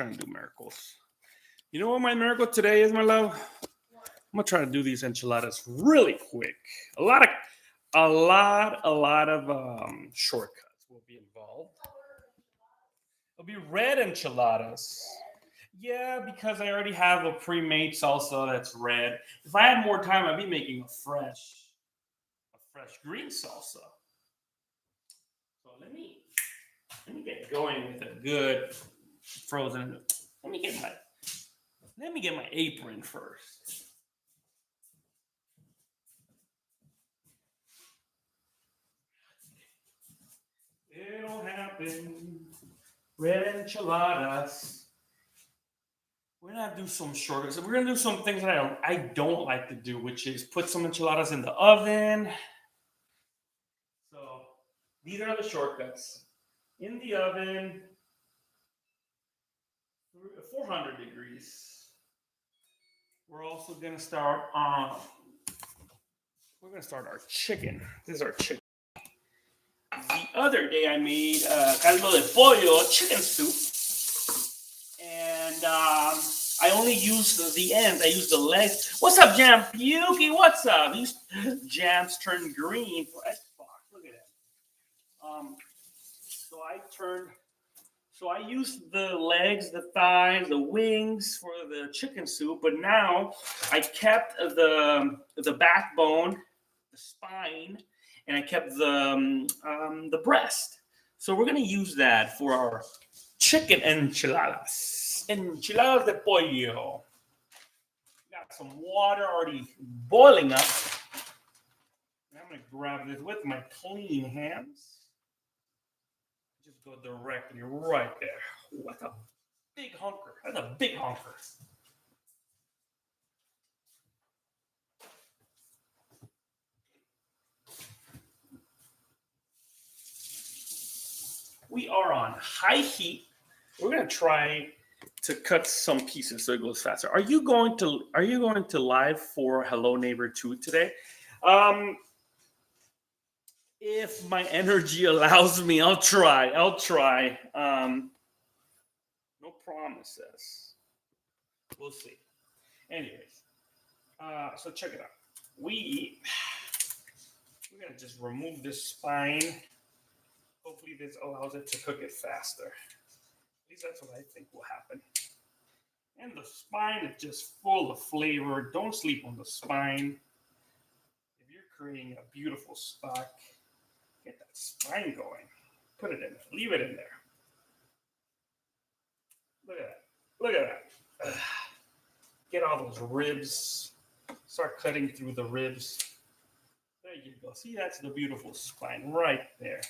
trying to do miracles. You know what my miracle today is, my love? I'm gonna try to do these enchiladas really quick. A lot of, a lot of shortcuts will be involved. It'll be red enchiladas. Yeah, because I already have a pre-made salsa that's red. If I had more time, I'd be making a fresh green salsa. So let me get going with a good frozen. Let me get my let me get my apron first. It'll happen. Red enchiladas. We're gonna do some shortcuts. We're gonna do some things that I don't like to do, which is put some enchiladas in the oven. So these are the shortcuts. In the oven, 400 degrees. We're also gonna start on. We're gonna start our chicken. This is our chicken. The other day I made caldo de pollo, chicken soup, and I only used the ends. I used the legs. What's up, Jam Pukey? What's up? These jams turned green for Xbox. Look at that. So I used the legs, the thighs, the wings for the chicken soup, but now I kept the backbone, the spine, and I kept the breast. So we're gonna use that for our chicken enchiladas. Enchiladas de pollo. Got some water already boiling up. And I'm gonna grab this with my clean hands. Just go directly right there. Ooh, that's a big hunker. That's a big hunker. We are on high heat. We're gonna try to cut some pieces so it goes faster. Are you going to live for Hello Neighbor 2 today? If my energy allows me, I'll try. No promises. We'll see. Anyways, so check it out. We're gonna just remove this spine. Hopefully this allows it to cook it faster. At least that's what I think will happen. And the spine is just full of flavor. Don't sleep on the spine. If you're creating a beautiful stock, get that spine going. Put it in there. Leave it in there. Look at that. Look at that. Get all those ribs. Start cutting through the ribs. There you go. See, that's the beautiful spine right there.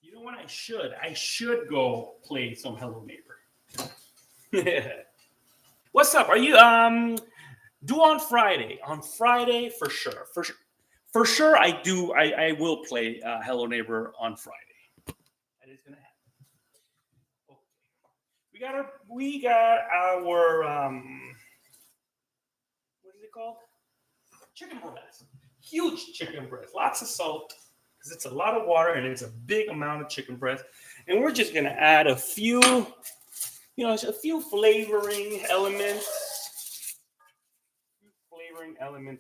You know what I should? I should go play some Hello Neighbor. What's up? Are you do on Friday? On Friday for sure. For sure I do. I will play Hello Neighbor on Friday. That is gonna happen. Okay. We got our what is it called? Chicken breast. Huge chicken breast. Lots of salt. Because it's a lot of water and it's a big amount of chicken breast. And we're just gonna add a few flavoring elements.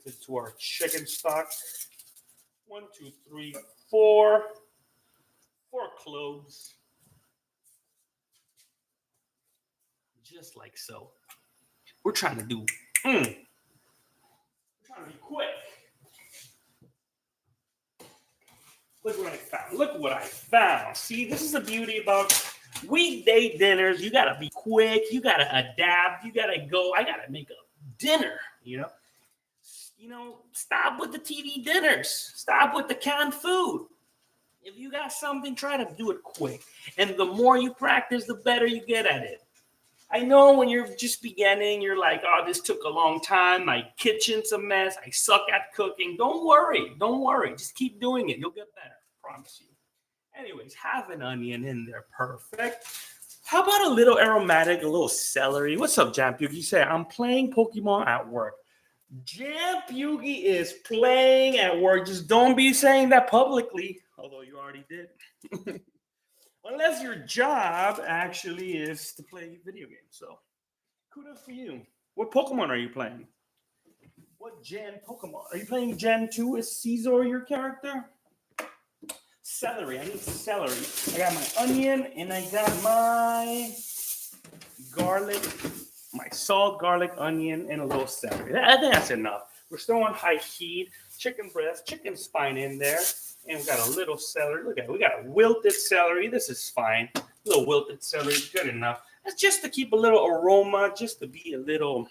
Into our chicken stock. 1, 2, 3, 4. 4 cloves. Just like so. We're trying to do. We're trying to be quick. Look what I found. See, this is the beauty about weekday dinners. You gotta be quick. You gotta adapt. You gotta go. I gotta make a dinner. Stop with the TV dinners. Stop with the canned food. If you got something, try to do it quick. And the more you practice, the better you get at it. I know when you're just beginning, you're like, oh, this took a long time. My kitchen's a mess. I suck at cooking. Don't worry. Just keep doing it. You'll get better. I promise you. Anyways, have an onion in there. Perfect. How about a little aromatic, a little celery? What's up, Jampuke? You say, I'm playing Pokemon at work. Jam Yugi is playing at work. Just don't be saying that publicly, although you already did. Unless your job actually is to play video games. So kudos for you. What Pokemon are you playing? What Gen Pokemon? Are you playing Gen 2? Is Caesar your character? Celery. I need celery. I got my onion and I got my garlic, my salt, garlic, onion, and a little celery. I think that's enough. We're still on high heat. Chicken breast, chicken spine in there. And we got a little celery. Look at it. We got a wilted celery. This is fine. A little wilted celery is good enough. That's just to keep a little aroma, just to be a little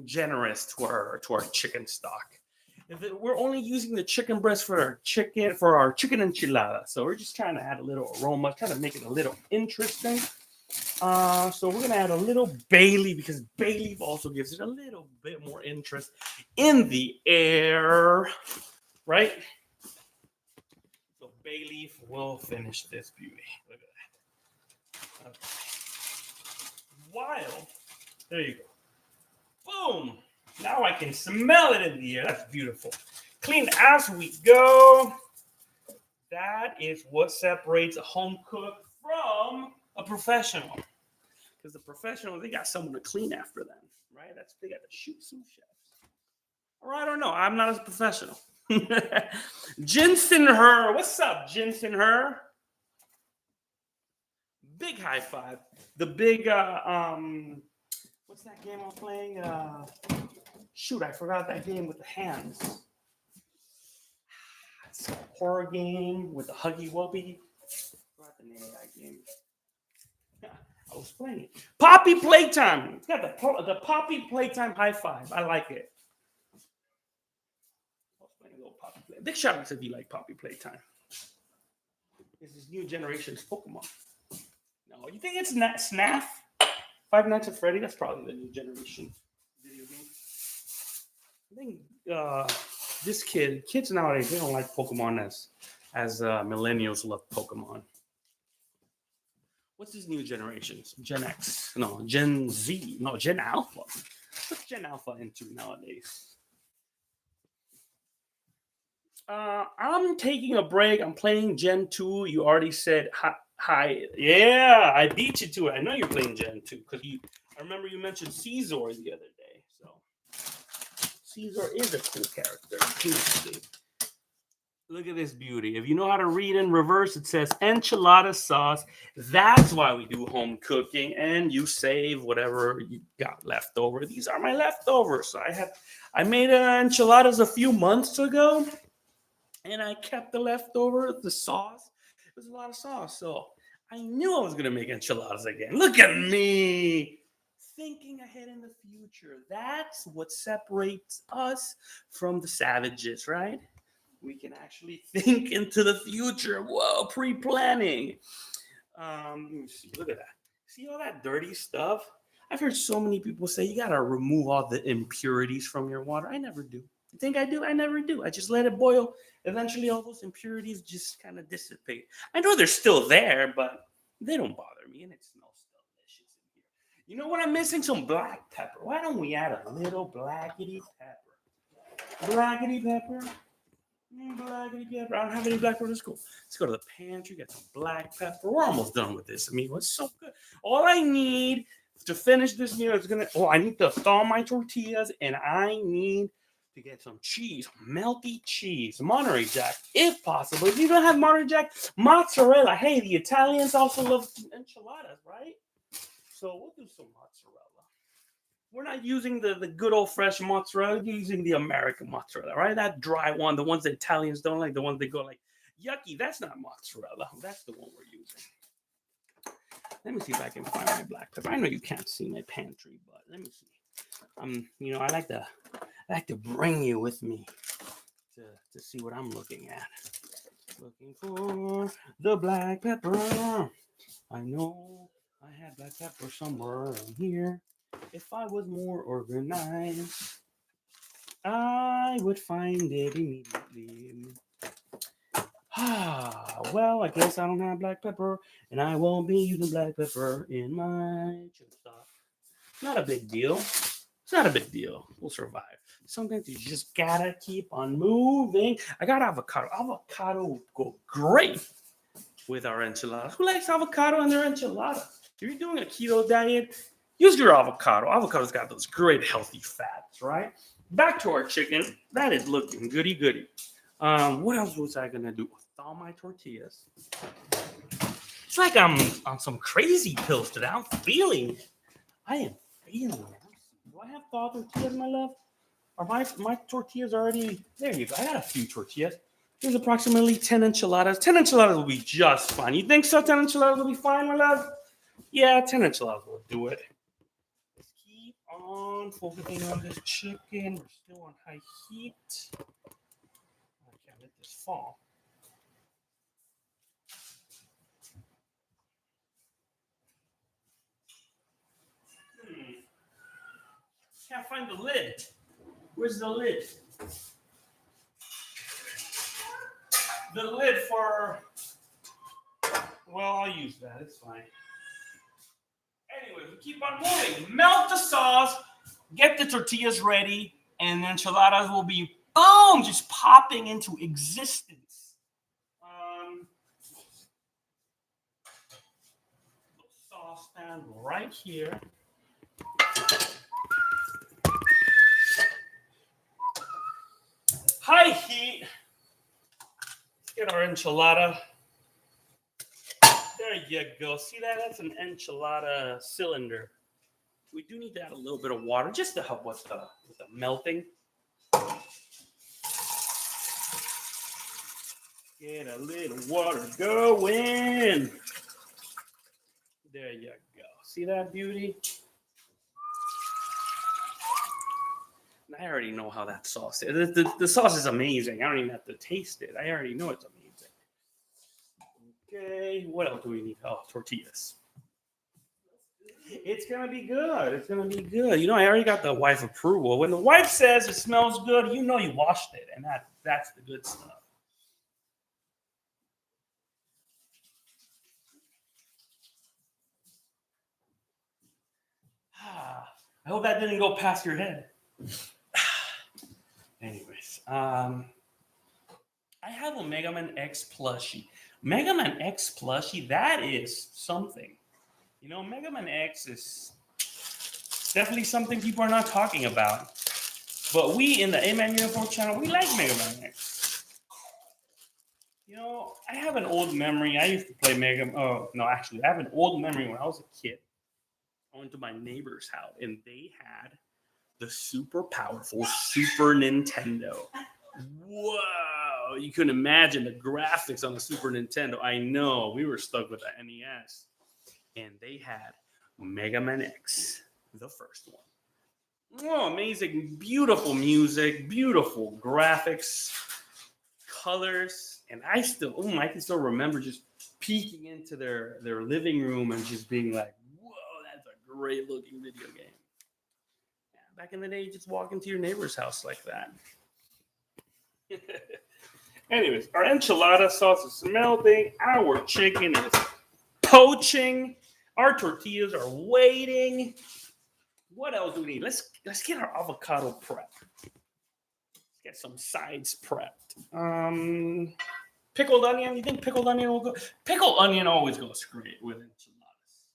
generous to our chicken stock. We're only using the chicken breast for our chicken enchilada. So we're just trying to add a little aroma, trying to make it a little interesting. So we're gonna add a little bay leaf because bay leaf also gives it a little bit more interest in the air, right? So bay leaf will finish this beauty. Look at that. Okay. Wild. There you go. Boom. Now I can smell it in the air. That's beautiful. Clean as we go. That is what separates a home cook from a professional. Because the professional, they got someone to clean after them, right? They got the sous chefs. Or I don't know. I'm not as professional. Jensen Her. What's up, Jensen Her? Big high five. The big, what's that game I'm playing? Shoot, I forgot that game with the hands. It's a horror game with the Huggy Wuggy. I forgot the name of that game. I was playing it. Poppy Playtime. It's got the Poppy Playtime high five. I like it. I was playing a little Poppy Playtime. Big shout out if you like Poppy Playtime. This is new generation's Pokemon. No, you think it's Snaf? Five Nights at Freddy? That's probably the new generation video game. I think this kids nowadays, they don't like Pokemon as millennials love Pokemon. What's this new generation? Gen X? No, Gen Z? No, Gen Alpha. What's Gen Alpha into nowadays? I'm taking a break. I'm playing Gen 2. You already said hi. Yeah, I beat you to it. I know you're playing Gen 2 because I remember you mentioned Caesar the other day. So Caesar is a cool character. Look at this beauty. If you know how to read in reverse, it says enchilada sauce. That's why we do home cooking, and you save whatever you got left over. These are my leftovers. So I made enchiladas a few months ago, and I kept the leftover, the sauce. It was a lot of sauce, so I knew I was gonna make enchiladas again. Look at me. Thinking ahead in the future. That's what separates us from the savages, right? We can actually think into the future. Whoa, pre-planning. Let me see. Look at that. See all that dirty stuff? I've heard so many people say you gotta remove all the impurities from your water. I never do. You think I do? I never do. I just let it boil. Eventually, all those impurities just kind of dissipate. I know they're still there, but they don't bother me, and it smells delicious in here. You know what I'm missing? Some black pepper. Why don't we add a little blackety pepper? Blackety pepper. Blackety pepper. I don't have any black pepper. Let's go to the pantry, get some black pepper. We're almost done with this. I mean, it's so good. All I need to finish this meal is I need to thaw my tortillas, and I need to get some cheese, melty cheese, Monterey Jack, if possible. If you don't have Monterey Jack, mozzarella. Hey, the Italians also love enchiladas, right? So we'll do some mozzarella. We're not using the good old fresh mozzarella. We're using the American mozzarella, right? That dry one, the ones that Italians don't like, the ones they go like, yucky, that's not mozzarella. That's the one we're using. Let me see if I can find my black pepper. I know you can't see my pantry, but let me see. I like to bring you with me to see what I'm looking at. Looking for the black pepper. I know I had black pepper somewhere in here. If I was more organized, I would find it immediately. Well, I guess I don't have black pepper, and I won't be using black pepper in my chip stock. Not a big deal. It's not a big deal. We'll survive. Sometimes you just gotta keep on moving. I got avocado. Avocado will go great with our enchiladas. Who likes avocado in their enchilada? If you're doing a keto diet, use your avocado. Avocado's got those great healthy fats, right? Back to our chicken. That is looking goody goody. What else was I gonna do? Thaw my tortillas. It's like I'm on some crazy pills today. I am feeling it. Do I have thawed tortillas, my love? Are my tortillas already? There you go. I got a few tortillas. There's approximately 10 enchiladas. 10 enchiladas will be just fine. You think so? 10 enchiladas will be fine, my love? Yeah, 10 enchiladas will do it. Let's keep on focusing on this chicken. We're still on high heat. I can't let this fall. Can't find the lid. Where's the lid? The lid for, well, I'll use that. It's fine. Anyway, we keep on moving. Melt the sauce, get the tortillas ready, and enchiladas will be, boom, just popping into existence. Saucepan right here. High heat. Let's get our enchilada. There you go. See that? That's an enchilada cylinder. We do need to add a little bit of water just to help with the melting. Get a little water going. There you go. See that beauty? I already know how that sauce is. The sauce is amazing. I don't even have to taste it. I already know it's amazing. Okay, what else do we need? Oh, tortillas. It's going to be good. It's going to be good. You know, I already got the wife approval. When the wife says it smells good, you know you washed it, and that's the good stuff. I hope that didn't go past your head. Anyways, I have a Mega Man X plushie. Mega Man X plushie, that is something. You know, Mega Man X is definitely something people are not talking about. But we in the A-Man Uniform channel, we like Mega Man X. You know, I have an old memory. I used to play I have an old memory when I was a kid. I went to my neighbor's house, and they had the super powerful Super Nintendo. Whoa! You couldn't imagine the graphics on the Super Nintendo. I know. We were stuck with the NES. And they had Mega Man X, the first one. Oh, amazing. Beautiful music, beautiful graphics, colors. And I can still remember just peeking into their living room and just being like, whoa, that's a great looking video game. Yeah, back in the day, you just walk into your neighbor's house like that. Anyways, our enchilada sauce is melting. Our chicken is poaching. Our tortillas are waiting. What else do we need? Let's get our avocado prepped. Let's get some sides prepped. Pickled onion. You think pickled onion will go? Pickled onion always goes great with enchiladas.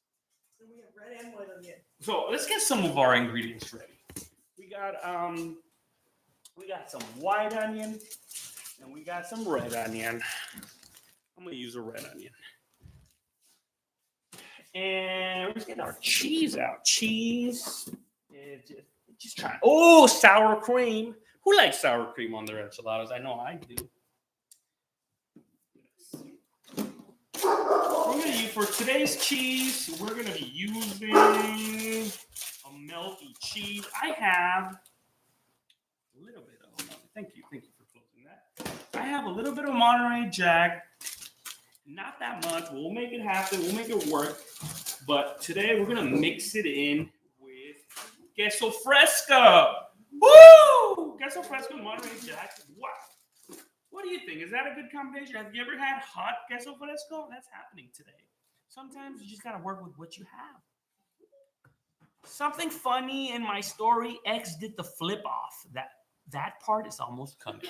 And we have red and white onion. So let's get some of our ingredients ready. We got some white onion and we got some red onion. I'm gonna use a red onion. And let's get our cheese out. Cheese. Just try. Oh, sour cream. Who likes sour cream on their enchiladas? I know I do. For today's cheese, we're going to be using a melty cheese. I have a little bit of, thank you for closing that. I have a little bit of Monterey Jack. Not that much. We'll make it happen. We'll make it work. But today we're going to mix it in with queso fresco. Woo! Queso fresco, Monterey Jack. Wow. What do you think? Is that a good combination? Have you ever had hot queso fresco? That's happening today. Sometimes you just got to work with what you have. Something funny in my story, X did the flip off. That part is almost coming.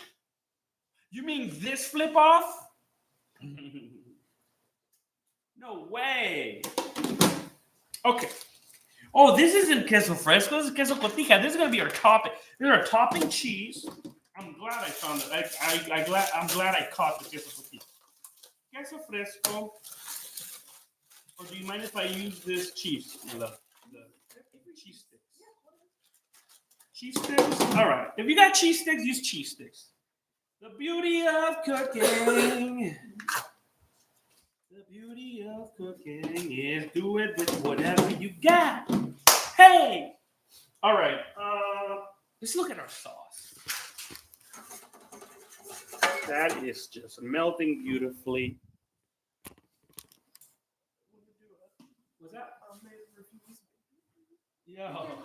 You mean this flip off? No way. Okay. Oh, this isn't queso fresco. This is queso cotija. This is gonna be our topping. This is our topping cheese. I'm glad I found it. I'm glad I caught the queso cotija. Queso fresco. Or do you mind if I use this cheese? The cheese sticks. Cheese sticks. All right. If you got cheese sticks, use cheese sticks. The beauty of cooking. The beauty of cooking is do it with whatever you got. Hey! All right. Let's look at our sauce. That is just melting beautifully. What's that? Yo.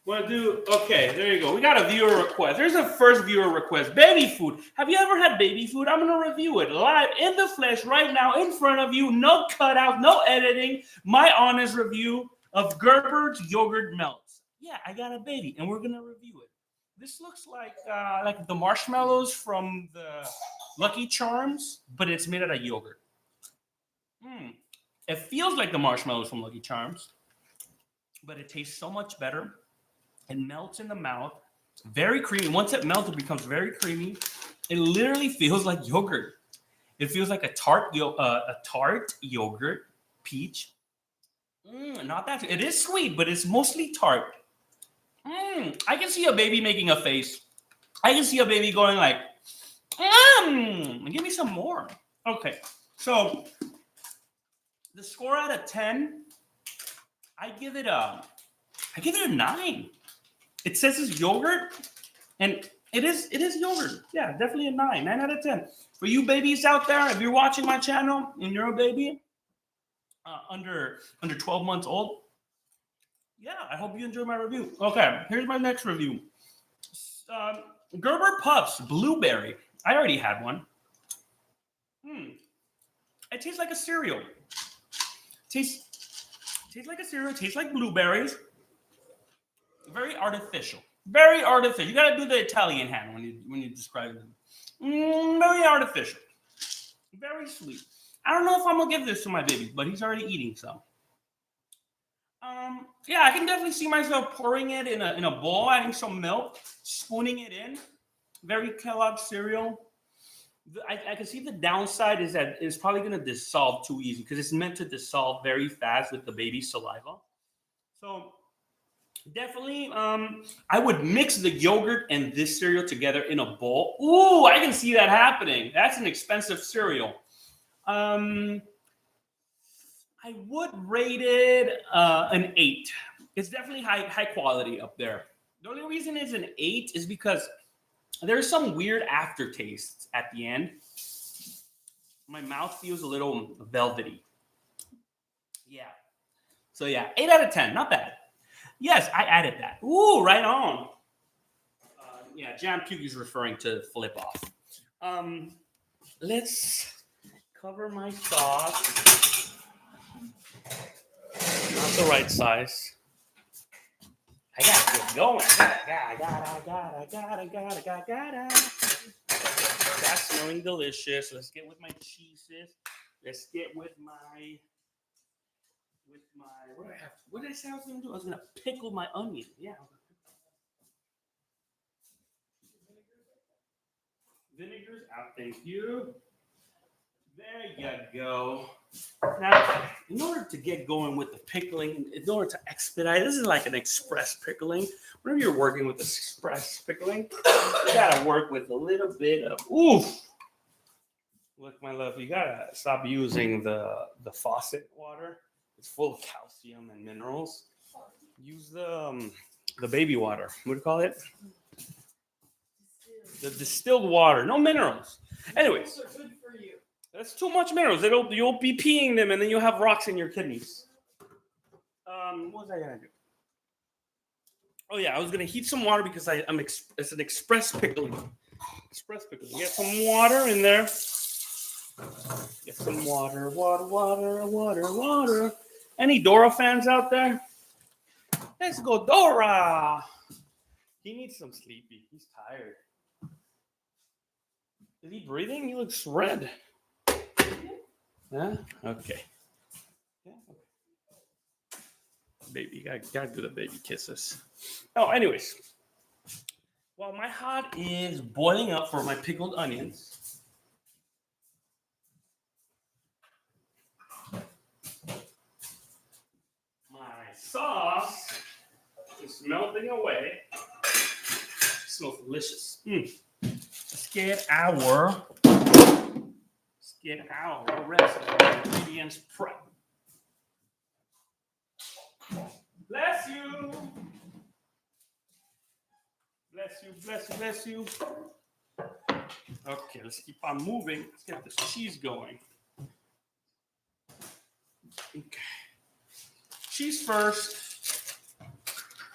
Want to do? Okay, there you go. We got a viewer request. There's a first viewer request. Baby food. Have you ever had baby food? I'm going to review it live in the flesh right now in front of you. No cutout, no editing. My honest review of Gerber's yogurt melts. Yeah, I got a baby, and we're going to review it. This looks like the marshmallows from the Lucky Charms, but it's made out of yogurt. It feels like the marshmallows from Lucky Charms, but it tastes so much better. It melts in the mouth. It's very creamy. Once it melts, it becomes very creamy. It literally feels like yogurt. It feels like a tart yogurt peach. Not that. It is sweet, but it's mostly tart. I can see a baby making a face. I can see a baby going like, give me some more. Okay, so the score out of 10, I give it a 9. It says it's yogurt, and it is yogurt. Yeah, definitely a 9 out of 10. For you babies out there, if you're watching my channel and you're a baby under 12 months old, yeah, I hope you enjoy my review. Okay, here's my next review. Gerber Puffs Blueberry. I already had one. It tastes like a cereal. Tastes like a cereal. Tastes like blueberries. Very artificial. Very artificial. You gotta do the Italian hand when you describe them. Very artificial. Very sweet. I don't know if I'm gonna give this to my baby, but he's already eating some. Yeah, I can definitely see myself pouring it in a bowl, adding some milk, spooning it in. Very Kellogg cereal. I can see the downside is that it's probably going to dissolve too easy because it's meant to dissolve very fast with the baby's saliva. So definitely, I would mix the yogurt and this cereal together in a bowl. Ooh, I can see that happening. That's an expensive cereal. I would rate it an 8. It's definitely high quality up there. The only reason it's an 8 is because there's some weird aftertaste at the end. My mouth feels a little velvety. Yeah. So yeah, 8 out of 10, not bad. Yes, I added that. Ooh, right on. Yeah, Jam Puke is referring to flip off. Let's cover my sauce. Not the right size. I gotta get going. I gotta. That's smelling delicious. Let's get with my cheeses. Let's get with my. What did I say I was gonna do? I was gonna pickle my onion. Yeah. Vinegar's out. Thank you. There you go. Now, in order to get going with the pickling, in order to expedite, this is like an express pickling. Whenever you're working with express pickling, you gotta work with a little bit of oof. Look, my love, you gotta stop using the faucet water. It's full of calcium and minerals. Use the baby water. What do you call it? The distilled water. No minerals. Anyways. Those are good for you. That's too much minerals. You'll be peeing them, and then you'll have rocks in your kidneys. What was I gonna do? Oh yeah, I was gonna heat some water because it's an express pickling. Express pickling. Get some water in there. Get some water. Any Dora fans out there? Let's go, Dora. He needs some sleepy. He's tired. Is he breathing? He looks red. Huh? Okay. Yeah. Baby, you gotta do the baby kisses. Oh, anyways. While my hot is boiling up for my pickled onions, my sauce is melting away. It smells delicious. Let's get our rest of the ingredients prepped. Bless you. Bless you, bless you, bless you. Okay, let's keep on moving. Let's get this cheese going. Okay. Cheese first.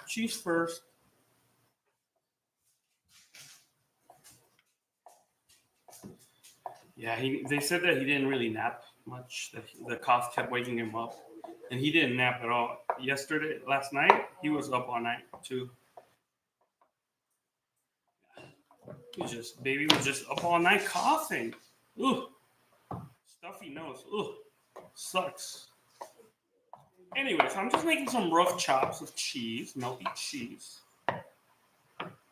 Cheese first. Yeah, they said that he didn't really nap much, that the cough kept waking him up. And he didn't nap at all. Last night, he was up all night too. Baby was just up all night coughing. Ooh, stuffy nose. Ooh, sucks. Anyway, so I'm just making some rough chops of cheese, melty cheese.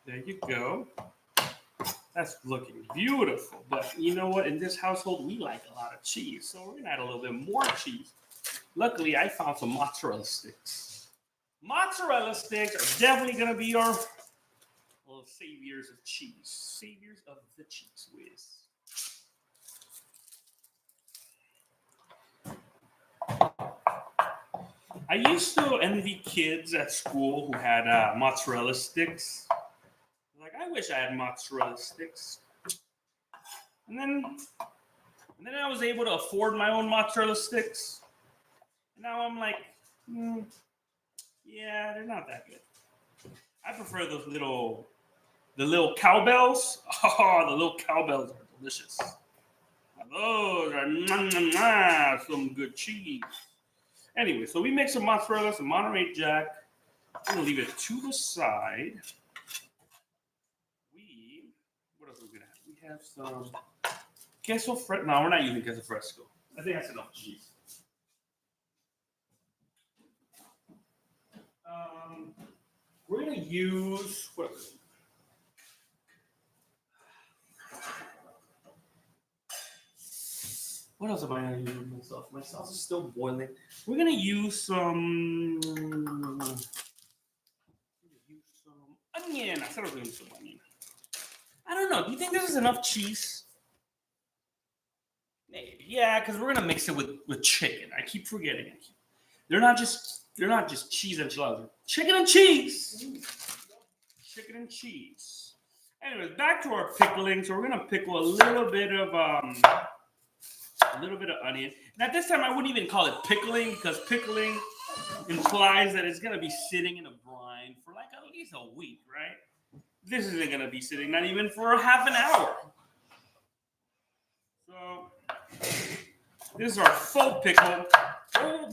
There you go. That's looking beautiful. But you know what? In this household, we like a lot of cheese. So we're going to add a little bit more cheese. Luckily, I found some mozzarella sticks. Mozzarella sticks are definitely going to be our little saviors of cheese. Saviors of the cheese whiz. I used to envy kids at school who had mozzarella sticks. Like, I wish I had mozzarella sticks. And then I was able to afford my own mozzarella sticks. And now I'm like, yeah, they're not that good. I prefer the little cowbells. Oh, the little cowbells are delicious. Those are some good cheese. Anyway, so we make some mozzarella, some Monterey Jack. I'm gonna leave it to the side. What else are we gonna have? We have some queso fresco. No, we're not using queso fresco. I think that's enough cheese. We're gonna use what else am I gonna use myself? My sauce is still boiling. We're gonna use some onion. I said I was gonna use some onion. I don't know. Do you think this is enough cheese? Maybe. Yeah, because we're gonna mix it with chicken. I keep forgetting it. They're not just cheese enchiladas. They're chicken and cheese. Chicken and cheese. Anyways, back to our pickling. So we're gonna pickle a little bit of onion. And at this time, I wouldn't even call it pickling because pickling implies that it's gonna be sitting in a brine for like at least a week, right? This isn't gonna be sitting not even for half an hour. So this is our faux pickle.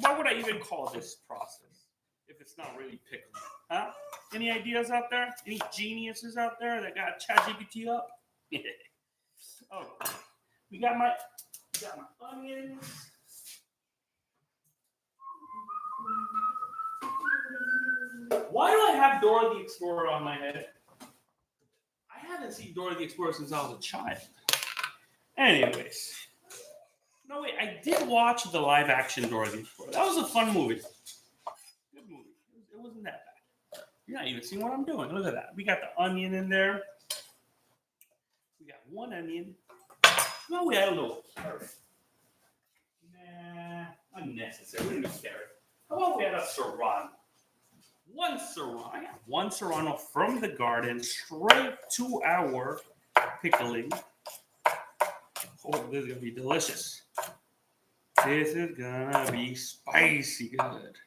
What would I even call this process if it's not really pickling? Huh? Any ideas out there? Any geniuses out there that got ChatGPT up? Oh, we got my onions. Why do I have Dora the Explorer on my head? I haven't seen Dora the Explorer since I was a child. Anyways. No, wait, I did watch the live action Dora the Explorer. That was a fun movie. Good movie. It wasn't that bad. You're not even seeing what I'm doing. Look at that. We got the onion in there. We got one onion. No, we had a little carrot. Nah, unnecessary. We didn't need carrot. How about we had a serrano? One serrano. I got one serrano from the garden straight to our pickling. Oh, this is going to be delicious. This is going to be spicy good.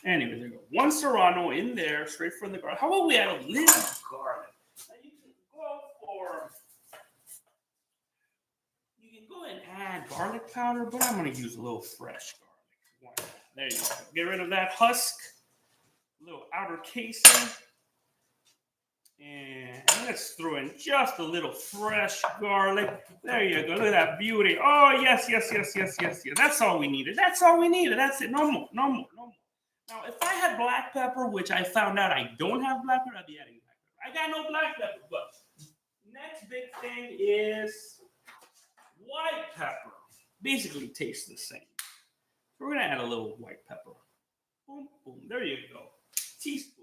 Anyway, there you go. One serrano in there, straight from the garden. How about we add a little garlic? Now you can go and add garlic powder, but I'm going to use a little fresh garlic. There you go. Get rid of that husk. little outer casing. And let's throw in just a little fresh garlic. There you go. Look at that beauty. Oh, yes. That's all we needed. That's it. No more. Now, if I had black pepper, which I found out I don't have black pepper, I'd be adding black pepper. I got no black pepper, but next big thing is white pepper. Basically tastes the same. So we're going to add a little white pepper. Boom, boom. There you go. Teaspoon.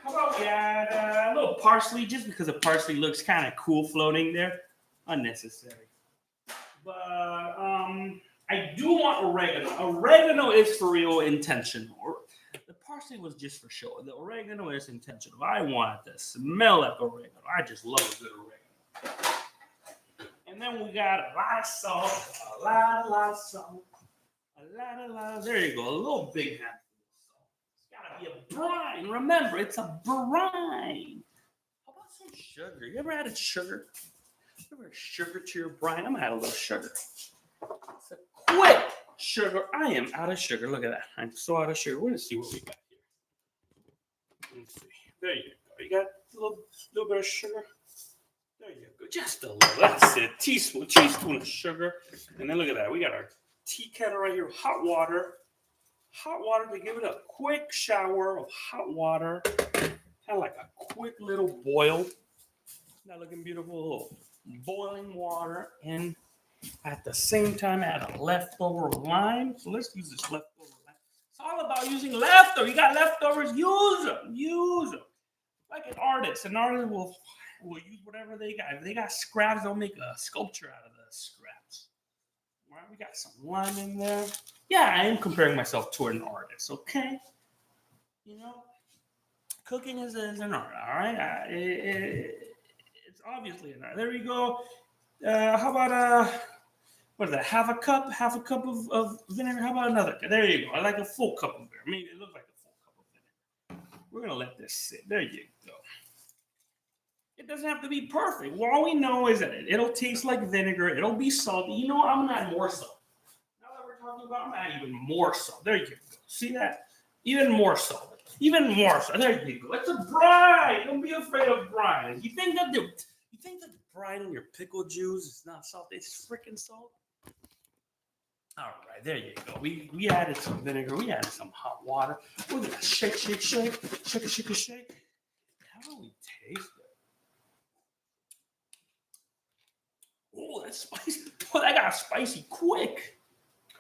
How about we add a little parsley, just because the parsley looks kind of cool floating there. Unnecessary. But I do want oregano. Oregano is for real intentional. The parsley was just for show. The oregano is intentional. I want it to smell like oregano. I just love a good oregano. And then we got a lot of salt. A lot of salt. A lot. There you go. A little big handful. Be a brine. Remember, it's a brine. How about some sugar? You ever added sugar? You ever add sugar to your brine? I'm gonna add a little sugar. It's a quick sugar. I am out of sugar. Look at that. I'm so out of sugar. We're gonna see what we got here. Let's see. There you go. You got a little bit of sugar. There you go. Just a little. That's it. Teaspoon of sugar. And then look at that. We got our tea kettle right here with hot water. Hot water to give it a quick shower of hot water, kind of like a quick little boil. Not looking beautiful, boiling water, and at the same time add a leftover lime. So let's use this leftover lime. It's all about using leftovers. You got leftovers, use them. Like an artist will use whatever they got. If they got scraps, they'll make a sculpture out of the scraps. All right, we got some lime in there. Yeah, I am comparing myself to an artist, okay? You know, cooking is an art, all right? It's obviously an art. There we go. How about, what is that, half a cup of vinegar? How about another? There you go. I like a full cup of vinegar. Maybe it looks like a full cup of vinegar. We're going to let this sit. There you go. It doesn't have to be perfect. Well, all we know is that it'll taste like vinegar. It'll be salty. You know what? I'm going to add more salt. Talking about, I'm adding even more salt. There you go. See that? Even more salt. There you go. It's a brine. Don't be afraid of brine. You think that the brine in your pickle juice is not salt? It's freaking salt. All right, there you go. We added some vinegar. We added some hot water. We're gonna shake. How do we taste it? Oh, that's spicy. Oh, that got spicy quick.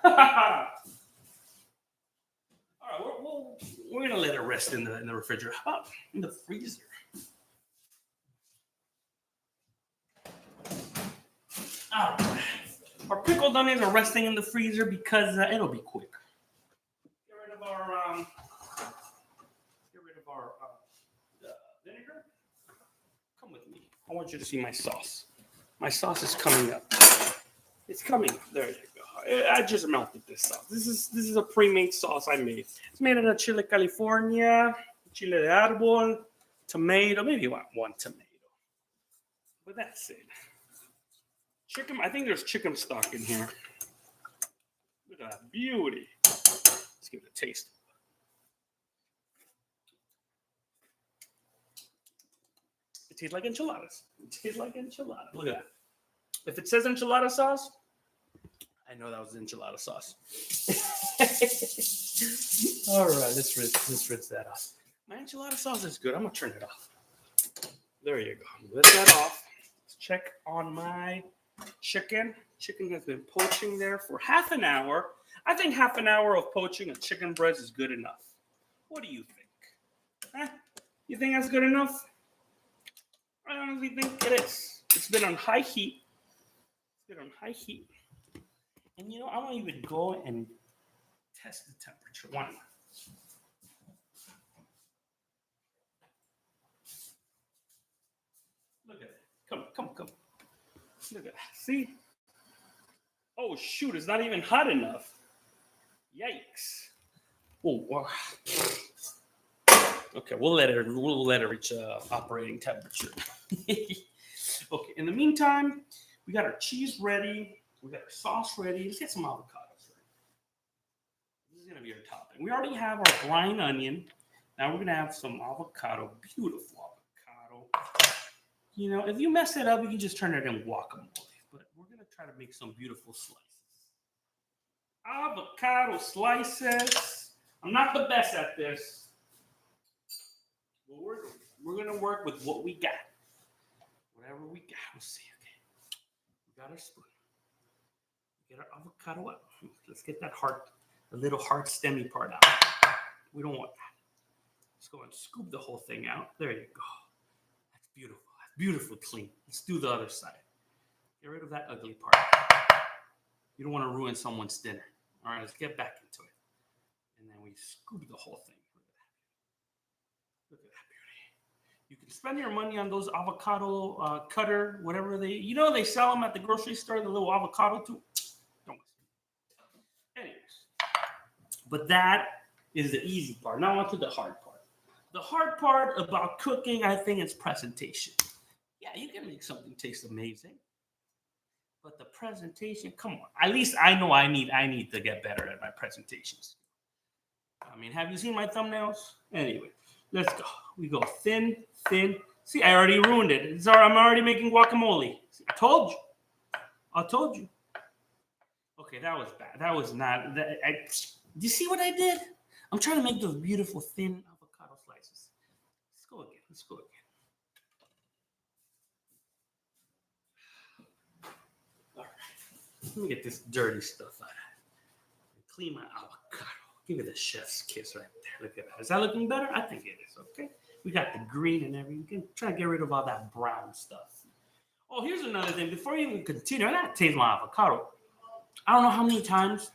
All right, we're gonna let it rest in the refrigerator. How about in the freezer? All right, our pickled onions are resting in the freezer because it'll be quick. Get rid of our vinegar. Come with me. I want you to see my sauce. My sauce is coming up. It's coming. There you go. I just melted this sauce. This is a pre-made sauce I made. It's made out of chile California, chile de árbol, tomato, maybe one tomato. But that's it. Chicken, I think there's chicken stock in here. Look at that beauty. Let's give it a taste. It tastes like enchiladas. Look at that. If it says enchilada sauce, I know that was enchilada sauce. All right, let's rinse that off. My enchilada sauce is good. I'm going to turn it off. There you go. Let that off. Let's check on my chicken. Chicken has been poaching there for half an hour. I think half an hour of poaching a chicken breast is good enough. What do you think? Huh? You think that's good enough? I honestly think it is. It's been on high heat. And you know, I want you to go and test the temperature. Why not? Look at it. Come. Look at that. See? Oh, shoot. It's not even hot enough. Yikes. Oh, wow. Okay, we'll let it reach operating temperature. Okay, in the meantime, we got our cheese ready. We got our sauce ready. Let's get some avocados ready. This is gonna be our topping. We already have our blind onion. Now we're gonna have some avocado, beautiful avocado. You know, if you mess it up, you can just turn it in guacamole. But we're gonna try to make some beautiful slices. Avocado slices. I'm not the best at this, but we're gonna work with what we got. Whatever we got. Let's see. Okay, we got our spoon. Get our avocado out. Let's get that the little hard stemmy part out. We don't want that. Let's go and scoop the whole thing out. There you go. That's beautiful. That's beautiful clean. Let's do the other side. Get rid of that ugly part. You don't want to ruin someone's dinner. All right, let's get back into it. And then we scoop the whole thing. Look at that beauty. You can spend your money on those avocado cutter, whatever they sell them at the grocery store, the little avocado too. Don't anyways, but that is the easy part. Now on to the hard part. The hard part about cooking, I think, is presentation. Yeah, you can make something taste amazing, but the presentation, come on. At least I know I need to get better at my presentations. I mean, have you seen my thumbnails? Anyway, let's go. We go thin. See, I already ruined it. I'm already making guacamole. See, I told you. Okay, that was bad. That was not. Do you see what I did? I'm trying to make those beautiful thin avocado slices. Let's go again. All right. Let me get this dirty stuff out. Clean my avocado. Give it a chef's kiss right there. Look at that. Is that looking better? I think it is. Okay. We got the green and everything. Try to get rid of all that brown stuff. Oh, here's another thing. Before you even continue, I gotta taste my avocado. I don't know how many times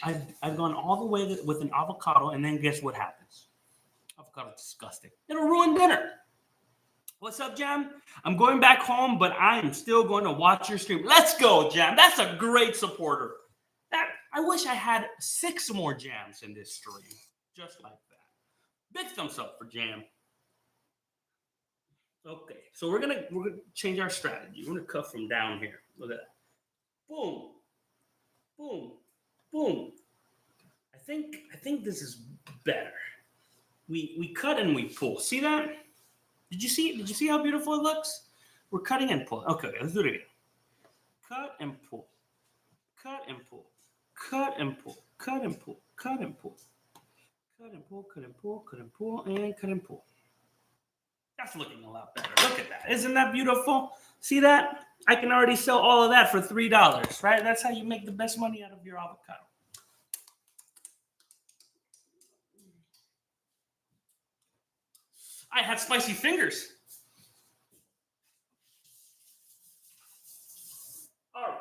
I've gone all the way with an avocado, and then guess what happens? Avocado's disgusting. It'll ruin dinner. What's up, Jam? I'm going back home, but I am still going to watch your stream. Let's go, Jam. That's a great supporter. I wish I had 6 more Jams in this stream, just like that. Big thumbs up for Jam. Okay, so we're gonna change our strategy. We're gonna cut from down here. Look at that. Boom, boom, boom. I think this is better. We cut and we pull. See that? Did you see how beautiful it looks? We're cutting and pulling. Okay, let's do it again. Cut and pull. Cut and pull. Cut and pull. Cut and pull. Cut and pull. Cut and pull. Cut and pull. Cut and pull. And cut and pull. That's looking a lot better. Look at that. Isn't that beautiful? See that? I can already sell all of that for $3, right? That's how you make the best money out of your avocado. I had spicy fingers. All right.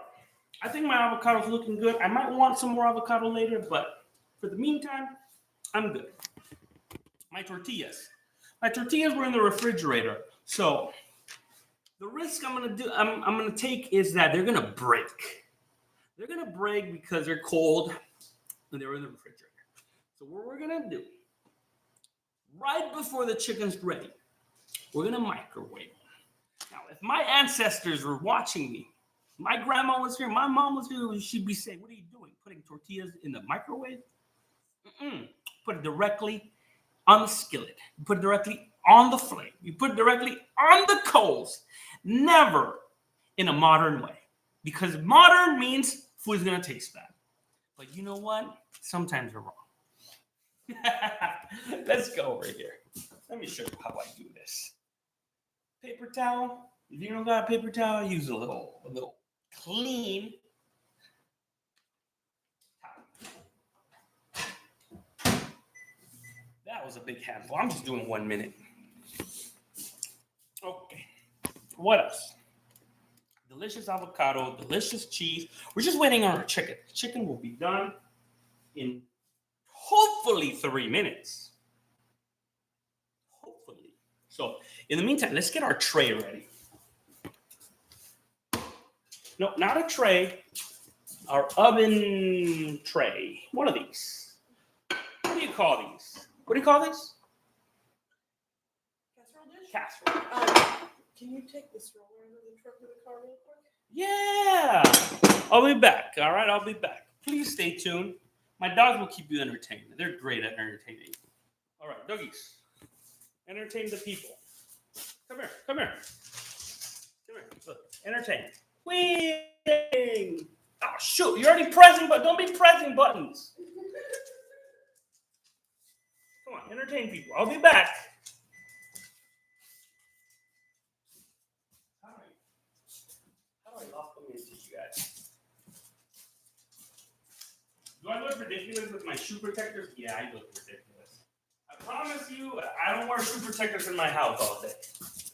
I think my avocado's looking good. I might want some more avocado later, but for the meantime, I'm good. My tortillas were in the refrigerator. So the risk I'm gonna take is that they're gonna break. They're gonna break because they're cold and they're in the refrigerator. So what we're gonna do, right before the chicken's ready, we're gonna microwave them. Now, if my ancestors were watching me, my grandma was here, my mom was here, she'd be saying, "What are you doing? Putting tortillas in the microwave?" Put it directly on the skillet. You put it directly on the flame. You put it directly on the coals. Never in a modern way. Because modern means food's going to taste bad. But you know what? Sometimes we're wrong. Let's go over here. Let me show you how I do this. Paper towel. If you don't got a paper towel, use a little clean towel. That was a big handful. I'm just doing 1 minute. Okay. What else? Delicious avocado, delicious cheese. We're just waiting on our chicken. The chicken will be done in hopefully 3 minutes. Hopefully. So in the meantime, let's get our tray ready. No, not a tray. Our oven tray. One of these. What do you call these? What do you call this? Casserole dish? Casserole. Can you take this roller into the truck of the car real quick? Yeah. I'll be back. All right, I'll be back. Please stay tuned. My dogs will keep you entertained. They're great at entertaining. All right, doggies. Entertain the people. Come here. Come here. Come here. Look. Entertain. Wing. Oh, shoot. You're already pressing, but don't be pressing buttons. Come on. Entertain people. I'll be back. How do I lock them into you guys? Do I look ridiculous with my shoe protectors? Yeah, I look ridiculous. I promise you, I don't wear shoe protectors in my house all day. This is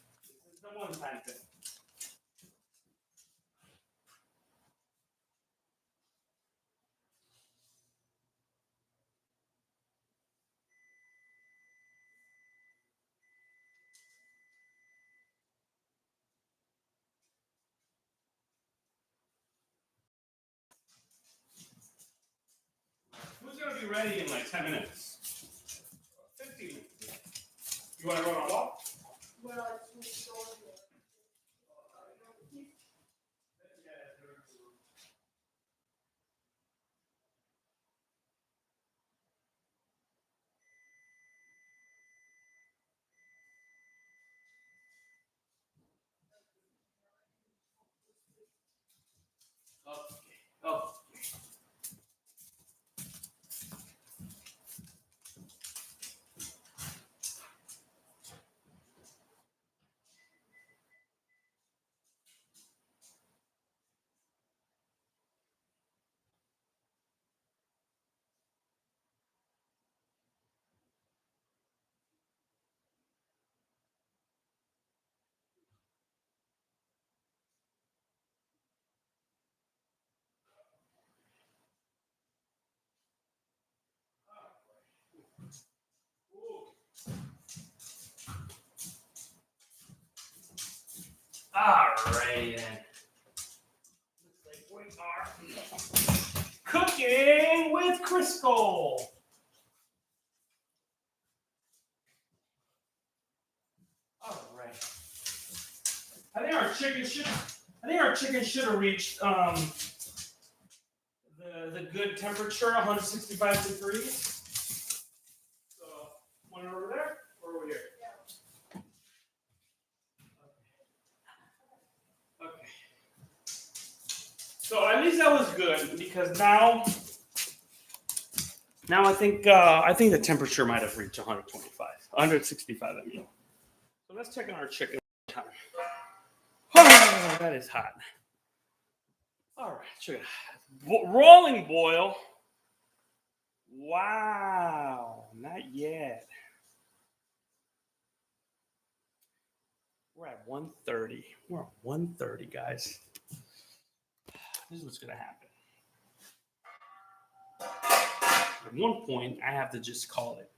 the one time thing. Who's going to be ready in like 10 minutes? 15 minutes. You want to go on a walk? Well, I just want to go in Okay. Oh. Alrighty then. Looks like we are cooking with Crisco. Alright. I think our chicken should have reached the good temperature, 165 degrees. So one over there or over here? Okay. So at least that was good because now I think the temperature might have reached 125, 165. I mean. So let's check on our chicken one time. Oh, that is hot. All right, check it out. Rolling boil. Wow, not yet. We're at 130. We're at 130, guys. This is what's gonna happen. At one point, I have to just call it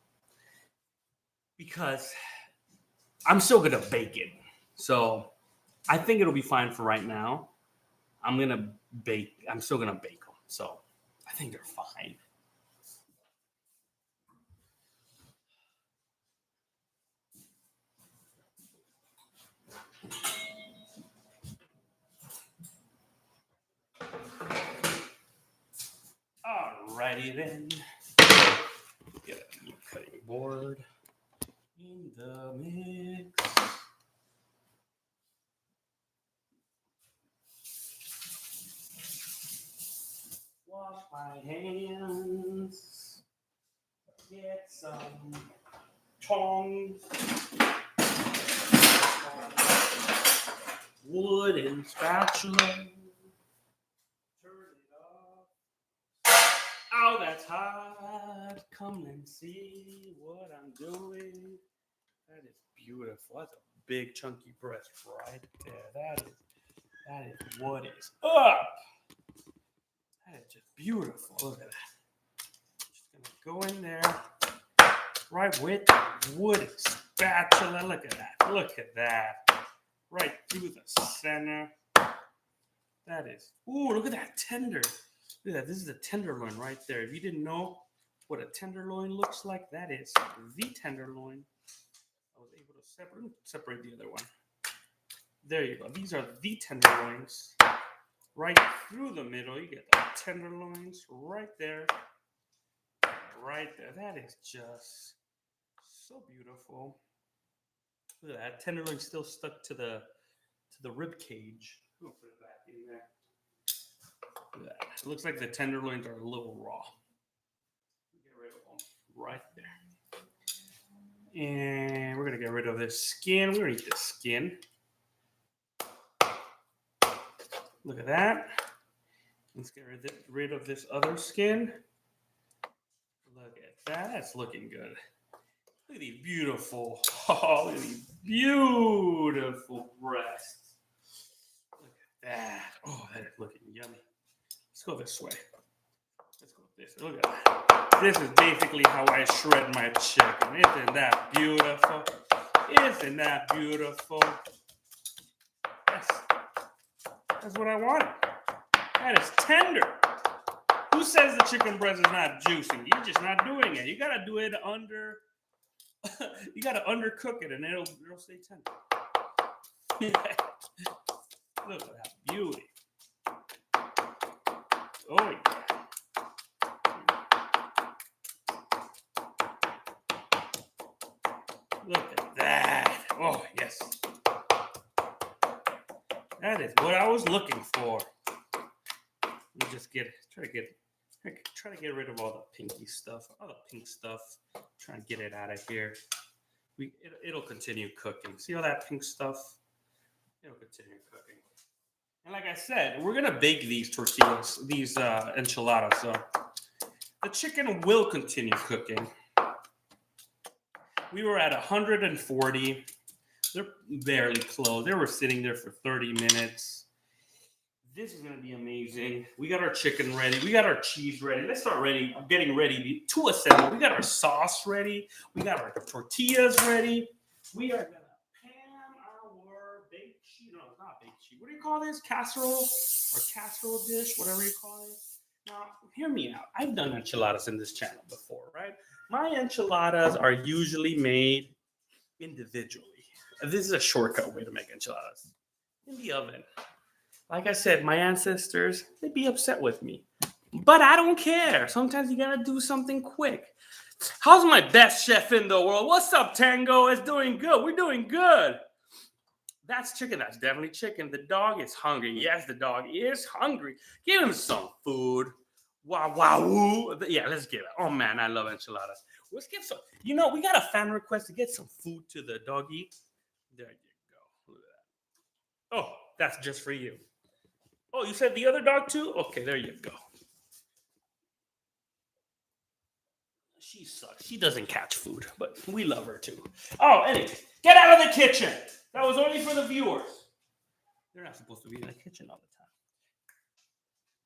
because I'm still gonna bake it. So I think it'll be fine for right now. I'm still gonna bake them. So I think they're fine. Alrighty then. Get a new cutting board in the mix. Wash my hands. Get some tongs. Wooden spatula. Turn it off. Oh, that's hot. Come and see what I'm doing. That is beautiful. That's a big chunky breast right there. That is what is up. That is just beautiful. Look at that. Just gonna go in there right with the wooden spatula. Look at that. Look at that. Right through the center. That is. Ooh, look at that tender. Look at that. This is a tenderloin right there. If you didn't know what a tenderloin looks like, that is the tenderloin. I was able to separate the other one. There you go. These are the tenderloins. Right through the middle, you get the tenderloins right there. right there. That is just so beautiful. Look at that tenderloin still stuck to the rib cage. I'm gonna put it back in there. Look at that. It looks like the tenderloins are a little raw. Get rid of them right there. And we're gonna get rid of this skin. We don't need this skin. Look at that. Let's get rid of this other skin. Look at that. That's looking good. Look at these beautiful, look at these beautiful breasts. Look at that. Oh, that is looking yummy. Let's go this way. Let's go this way. Look at that. This is basically how I shred my chicken. Isn't that beautiful? Isn't that beautiful? That's what I wanted. That is tender. Who says the chicken breast is not juicy? You're just not doing it. You gotta do it under. You gotta undercook it, and it'll stay tender. Look at that beauty. Oh yeah. Look at that. Oh yes. That is what I was looking for. Let me just try to get rid of all the pinky stuff, all the pink stuff. Try and get it out of here. It'll continue cooking. See all that pink stuff? It'll continue cooking. And like I said, we're gonna bake these tortillas, these enchiladas. So the chicken will continue cooking. We were at 140. They're barely closed. They were sitting there for 30 minutes. This is going to be amazing. We got our chicken ready. We got our cheese ready. Let's start getting ready to assemble. We got our sauce ready. We got our tortillas ready. We are going to pan our baked cheese. No, it's not baked cheese. What do you call this? Casserole or casserole dish, whatever you call it. Now, hear me out. I've done enchiladas in this channel before, right? My enchiladas are usually made individually. This is a shortcut way to make enchiladas. In the oven. Like I said, my ancestors, they'd be upset with me. But I don't care. Sometimes you gotta do something quick. How's my best chef in the world? What's up, Tango? It's doing good. We're doing good. That's chicken. That's definitely chicken. The dog is hungry. Yes, the dog is hungry. Give him some food. Wow, wow, woo. Yeah, let's give it. Oh, man, I love enchiladas. Let's get some. You know, we got a fan request to get some food to the doggy. There you go. Look at that. Oh, that's just for you. Oh, you said the other dog too? Okay, there you go. She sucks. She doesn't catch food, but we love her too. Oh, anyway, get out of the kitchen. That was only for the viewers. They're not supposed to be in the kitchen all the time.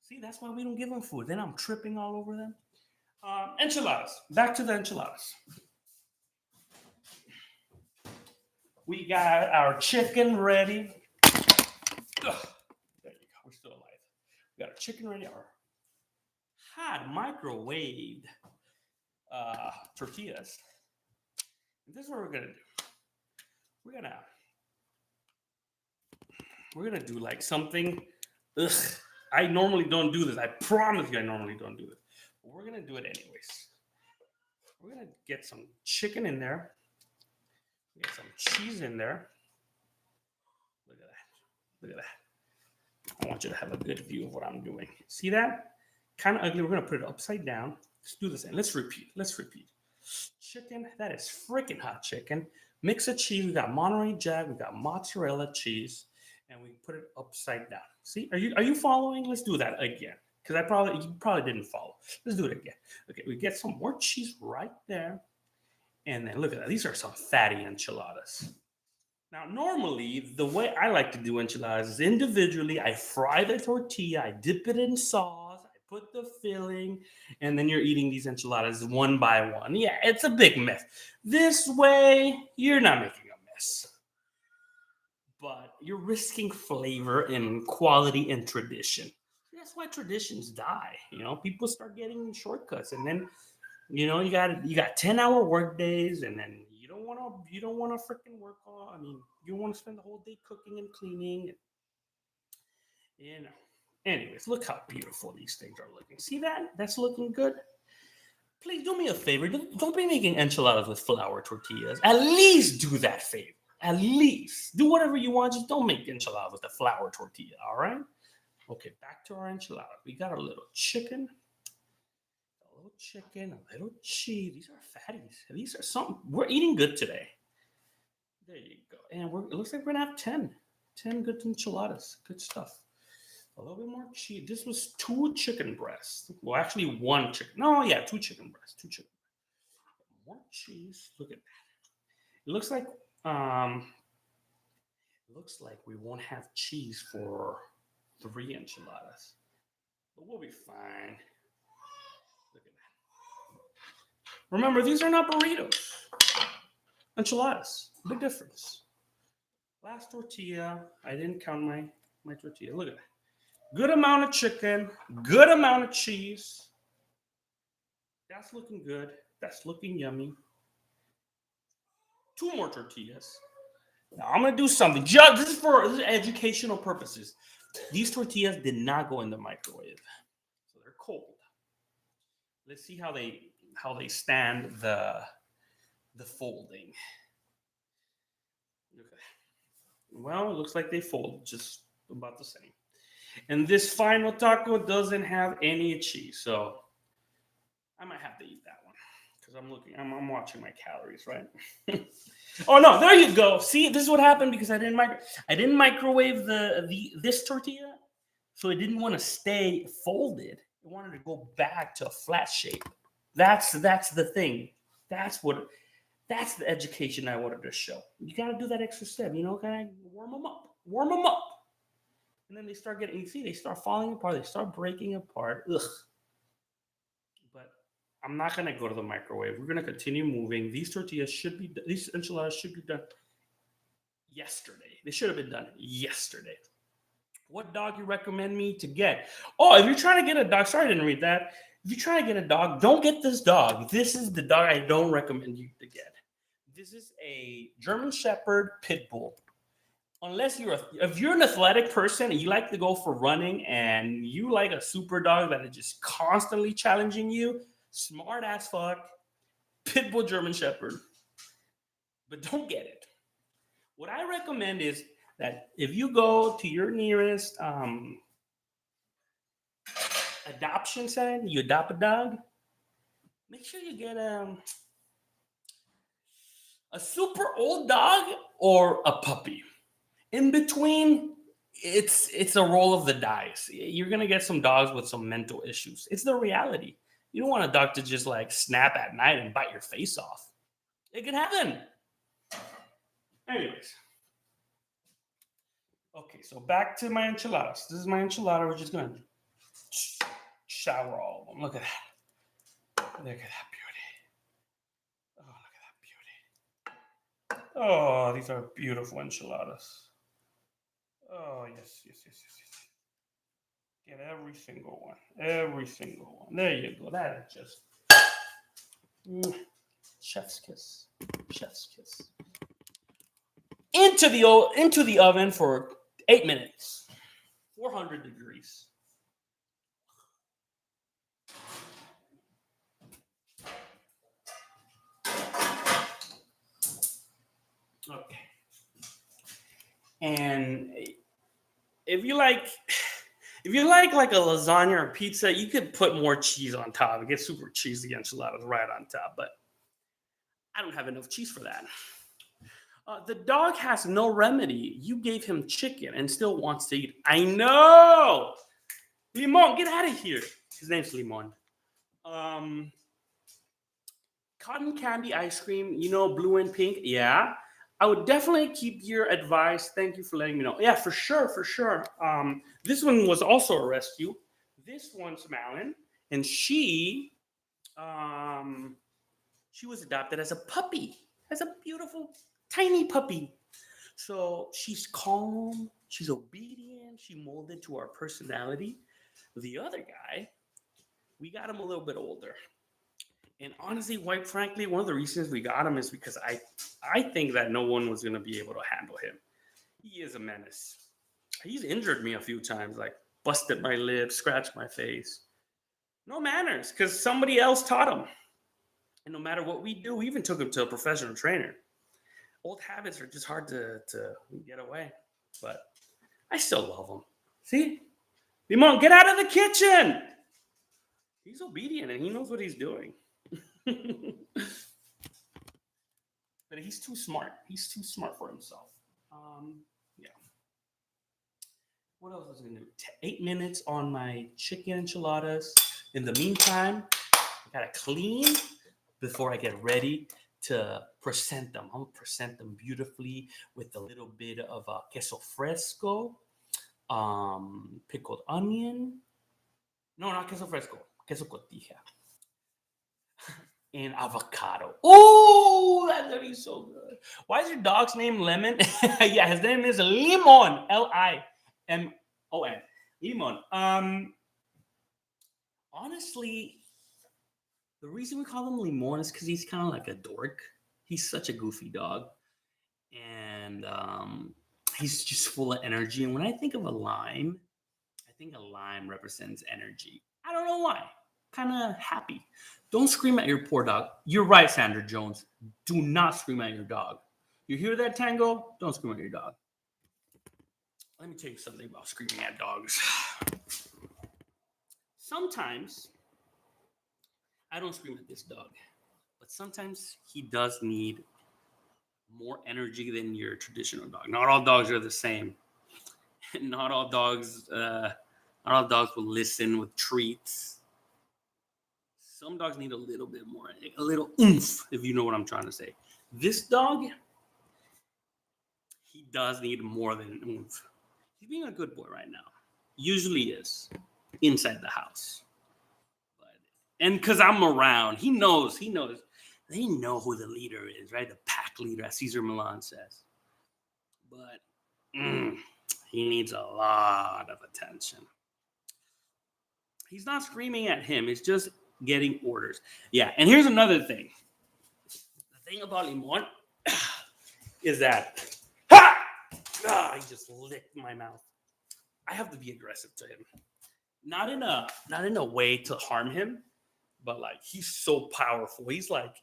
See, that's why we don't give them food. Then I'm tripping all over them. Enchiladas. Back to the enchiladas. We got our chicken ready. Ugh. There you go. We're still alive. We got our chicken ready. Our hot microwaved tortillas. And this is what we're gonna do. We're gonna do like something. Ugh. I normally don't do this. I promise you, I normally don't do this. But we're gonna do it anyways. We're gonna get some chicken in there. Get some cheese in there. Look at that. Look at that. I want you to have a good view of what I'm doing. See that? Kind of ugly. We're going to put it upside down. Let's do this. And let's repeat. Chicken. That is freaking hot chicken. Mix of cheese. We got Monterey Jack. We got mozzarella cheese. And we put it upside down. See? Are you following? Let's do that again. Because you probably didn't follow. Let's do it again. Okay. We get some more cheese right there. And then look at that. These are some fatty enchiladas. Now, normally, the way I like to do enchiladas is individually. I fry the tortilla, I dip it in sauce, I put the filling, and then you're eating these enchiladas one by one. Yeah, it's a big mess. This way, you're not making a mess. But you're risking flavor and quality and tradition. That's why traditions die. You know, people start getting shortcuts, and then you know you got 10-hour work days, and then you don't want to freaking work all. I mean, you want to spend the whole day cooking and cleaning. You know. Anyways, look how beautiful these things are looking. See that? That's looking good. Please do me a favor. Don't be making enchiladas with flour tortillas. At least do that favor. At least do whatever you want. Just don't make enchiladas with the flour tortilla. All right. Okay, back to our enchilada. We got a little chicken, a little cheese. These are fatties. These are something. We're eating good today. There you go. And it looks like we're gonna have 10 good enchiladas. Good stuff. A little bit more cheese. This was 2 chicken breasts. Well, actually 1 chicken. No, yeah, 2 chicken breasts. 2 chicken. More cheese. Look at that. It um looks like we won't have cheese for 3 enchiladas. But we'll be fine. Look at that. Remember, these are not burritos. Enchiladas. Big difference. Last tortilla. I didn't count my tortilla. Look at that. Good amount of chicken, good amount of cheese. That's looking good. That's looking yummy. 2 more tortillas. Now I'm gonna do something. This is educational purposes. These tortillas did not go in the microwave, so they're cold. Let's see how they stand the folding. Well, it looks like they fold just about the same. And this final taco doesn't have any cheese, so I might have to eat that one because I'm watching my calories, right? Oh no, there you go. See, this is what happened because I didn't microwave this tortilla, so it didn't want to stay folded. It wanted to go back to a flat shape. That's the thing. That's the education I wanted to show. You got to do that extra step, kind of warm them up. And then they start they start falling apart. They start breaking apart. Ugh. But I'm not going to go to the microwave. We're going to continue moving. These enchiladas should be done yesterday. They should have been done yesterday. What dog you recommend me to get? Oh, if you're trying to get a dog, sorry I didn't read that. If you're trying to get a dog, don't get this dog. This is the dog I don't recommend you to get. This is a German Shepherd Pit Bull. Unless if you're an athletic person and you like to go for running and you like a super dog that is just constantly challenging you, smart as fuck, pit bull German Shepherd. But don't get it. What I recommend is that if you go to your nearest adoption center, you adopt a dog, make sure you get a super old dog or a puppy. In between, it's a roll of the dice. You're gonna get some dogs with some mental issues. It's the reality. You don't want a dog to just like snap at night and bite your face off. It can happen. Anyways. Okay, so back to my enchiladas. This is my enchilada. We're just gonna shower all of them. Look at that. Look at that beauty. Oh, look at that beauty. Oh, these are beautiful enchiladas. Oh, yes. Get every single one. There you go. That is just chef's kiss. Into the oven for 8 minutes. 400 degrees. Okay. And if you like a lasagna or pizza, you could put more cheese on top. It gets super cheesy enchiladas right on top, but I don't have enough cheese for that. The dog has no remedy. You gave him chicken and still wants to eat. I know! Limon, get out of here. His name's Limon. Cotton candy ice cream, blue and pink. Yeah. I would definitely keep your advice. Thank you for letting me know. Yeah, for sure. This one was also a rescue. This one's Malin, and she was adopted as a puppy, as a beautiful tiny puppy. So she's calm, she's obedient, she molded to our personality. The other guy, we got him a little bit older. And honestly, quite frankly, one of the reasons we got him is because I think that no one was going to be able to handle him. He is a menace. He's injured me a few times, like busted my lips, scratched my face. No manners, because somebody else taught him. And no matter what we do, we even took him to a professional trainer. Old habits are just hard to get away. But I still love him. See? Limon, get out of the kitchen! He's obedient and he knows what he's doing. But he's too smart. He's too smart for himself. Yeah. What else was I going to do? 8 minutes on my chicken enchiladas. In the meantime, I got to clean before I get ready to present them. I'm going to present them beautifully with a little bit of queso fresco, pickled onion. No, not queso fresco. Queso cotija. And avocado. Oh, that's gonna be so good. Why is your dog's name Lemon? Yeah, his name is Limon. Limon. Limon. Honestly, the reason we call him Limon is because he's kind of like a dork. He's such a goofy dog. And he's just full of energy. And when I think of a lime, I think a lime represents energy. I don't know why. Kind of happy. Don't scream at your poor dog. You're right, Sandra Jones. Do not scream at your dog. You hear that, Tango? Don't scream at your dog. Let me tell you something about screaming at dogs. Sometimes, I don't scream at this dog, but sometimes he does need more energy than your traditional dog. Not all dogs are the same. Not all dogs will listen with treats. Some dogs need a little bit more, a little oomph, if you know what I'm trying to say. This dog, he does need more than oomph. He's being a good boy right now. Usually is inside the house. And because I'm around, he knows. They know who the leader is, right? The pack leader, as Cesar Millan says. But he needs a lot of attention. He's not screaming at him. It's just getting orders. Yeah, and here's another thing. The thing about Limon is that he just licked my mouth. I have to be aggressive to him. Not in a way to harm him, but like he's so powerful. He's like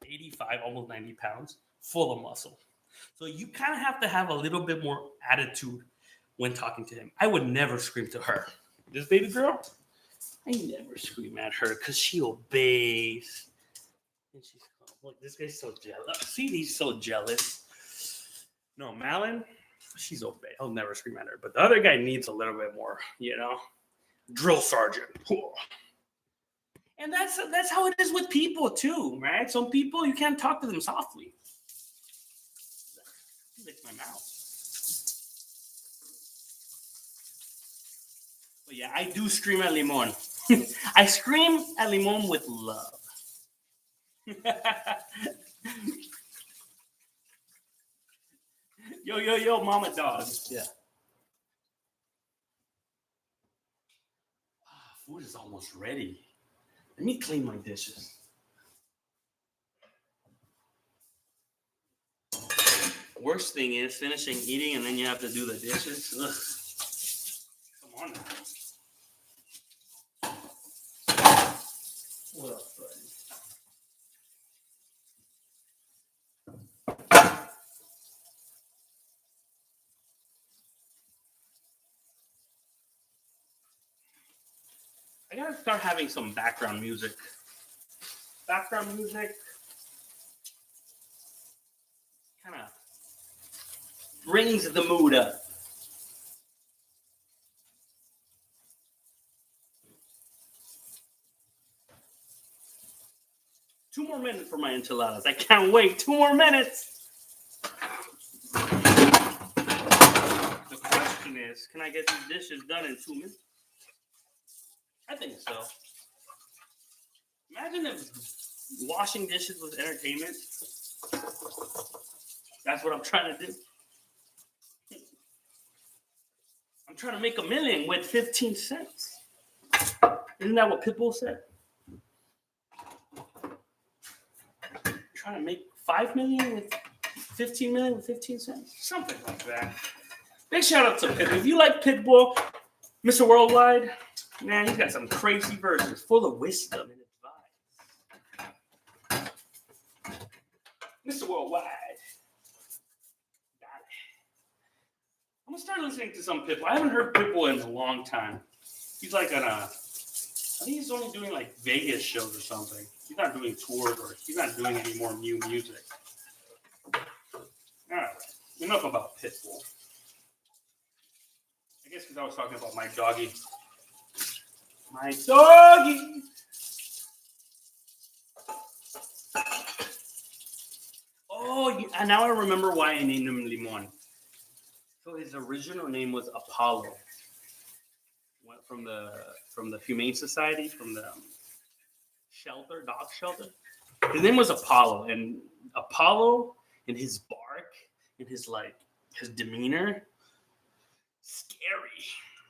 85, almost 90 pounds, full of muscle. So you kind of have to have a little bit more attitude when talking to him. I would never scream to her. This baby girl, I never scream at her because she obeys. And she's look, this guy's so jealous. See, he's so jealous. No, Malin, she's obey. I'll never scream at her. But the other guy needs a little bit more, drill sergeant. And that's how it is with people too, right? Some people you can't talk to them softly. Lick my mouth. But yeah, I do scream at Limon. I scream at Limon with love. Yo, mama dog. Yeah. Food is almost ready. Let me clean my dishes. Worst thing is finishing eating and then you have to do the dishes. Ugh. Come on now. What else, buddy? I gotta start having some background music. Background music kind of brings the mood up. Two more minutes for my enchiladas. I can't wait. 2 more minutes. The question is, can I get these dishes done in 2 minutes? I think so. Imagine if washing dishes was entertainment. That's what I'm trying to do. I'm trying to make $1 million with 15 cents. Isn't that what Pitbull said? Trying to make $5 million with 15 million with 15 cents. Something like that. Big shout out to Pitbull. If you like Pitbull, Mr. Worldwide, man, he's got some crazy verses full of wisdom and advice. Mr. Worldwide. Got it. I'm gonna start listening to some Pitbull. I haven't heard Pitbull in a long time. He's like on a, I think he's only doing like Vegas shows or something. He's not doing tours or he's not doing any more new music. All right, enough about Pitbull. I guess because I was talking about my doggy. My doggy. Oh, and now I remember why I named him Limon. So his original name was Apollo. Went from the Humane Society, from the shelter, dog shelter. His name was Apollo, and Apollo and his bark and his demeanor, scary.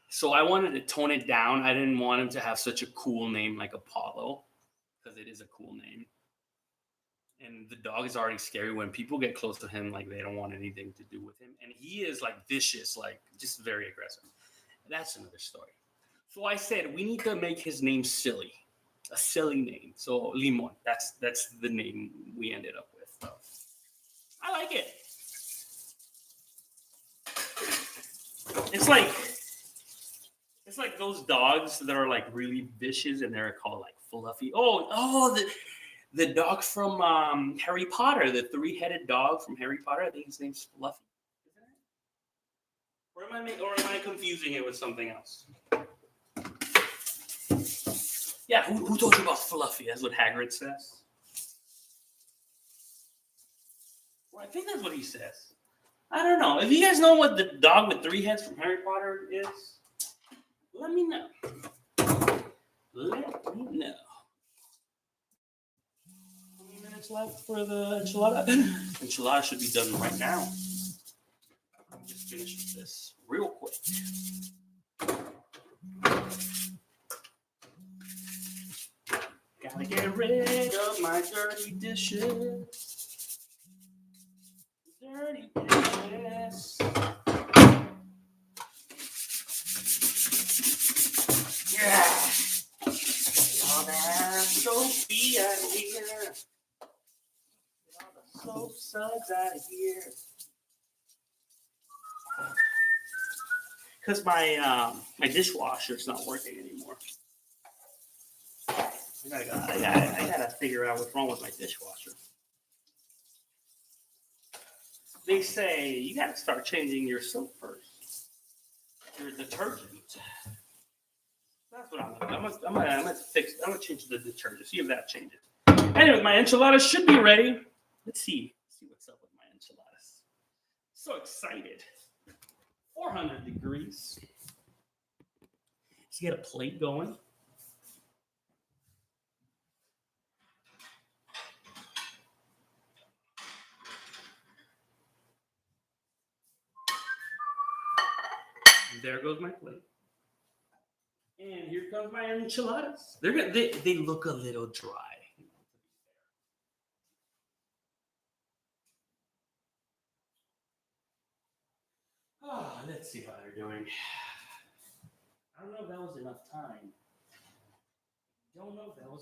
So I wanted to tone it down. I didn't want him to have such a cool name like Apollo, because it is a cool name. And the dog is already scary. When people get close to him, like they don't want anything to do with him. And he is like vicious, like just very aggressive. That's another story. So I said we need to make his name silly, a silly name. So Limon, that's the name we ended up with. So, I like it. It's like those dogs that are like really vicious and they're called like fluffy. The dog from Harry Potter, the three-headed dog from Harry Potter. I think his name's Fluffy. Or am I confusing it with something else? Yeah, who told you about Fluffy? That's what Hagrid says. Well, I think that's what he says. I don't know. If you guys know what the dog with three heads from Harry Potter is, let me know. Let me know. Minutes left for the enchilada. Enchilada should be done right now. I'll just finish with this real quick. Gotta get rid of my dirty dishes. Dirty dishes. Yeah. All that soapy out of here. All the soap suds out of here. Because my dishwasher's not working anymore. I gotta figure out what's wrong with my dishwasher. They say you gotta start changing your soap first. Your detergent. That's what I'm gonna change the detergent. See if that changes. Anyway, my enchiladas should be ready. Let's see what's up with my enchiladas. So excited. 400 degrees. Let's get a plate going. There goes my plate. And here comes my enchiladas. They look a little dry. Let's see how they're doing. I don't know if that was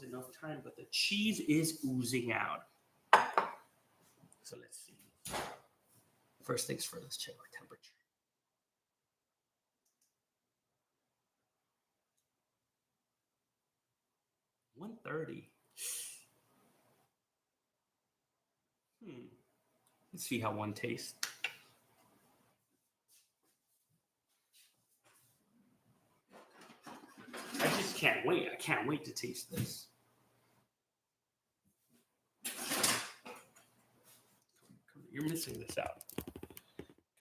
enough time. But the cheese is oozing out. So let's see. First things first, let's check our temperature. 130. Let's see how one tastes. I just can't wait. I can't wait to taste this. You're missing this out.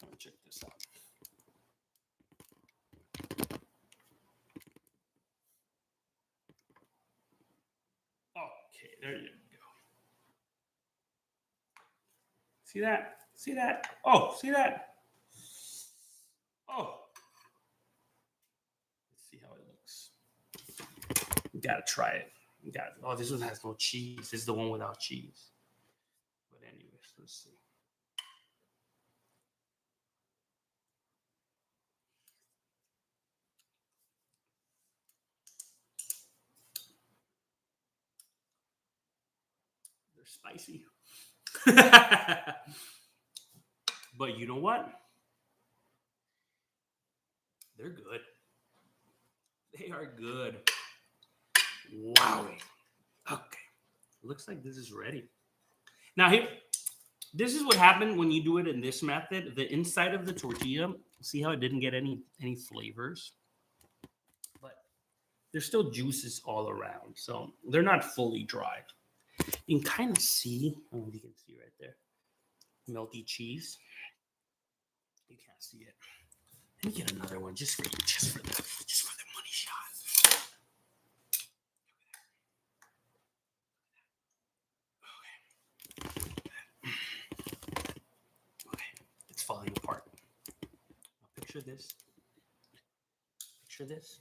Come and check this out. Okay, there you go. See that? See that? Oh, see that? Oh. Let's see how it looks. You gotta try it. Oh, this one has no cheese. This is the one without cheese. But anyways, let's see. They're spicy. But you know what? They're good. They are good. Wow. Okay. Looks like this is ready. Now here, this is what happened when you do it in this method. The inside of the tortilla, see how it didn't get any flavors? But there's still juices all around. So they're not fully dry. You can kind of see, I don't know if you can see right there, melty cheese. You can't see it. Let me get another one just for you, just for the money shot. Okay, it's falling apart. Now picture this. Picture this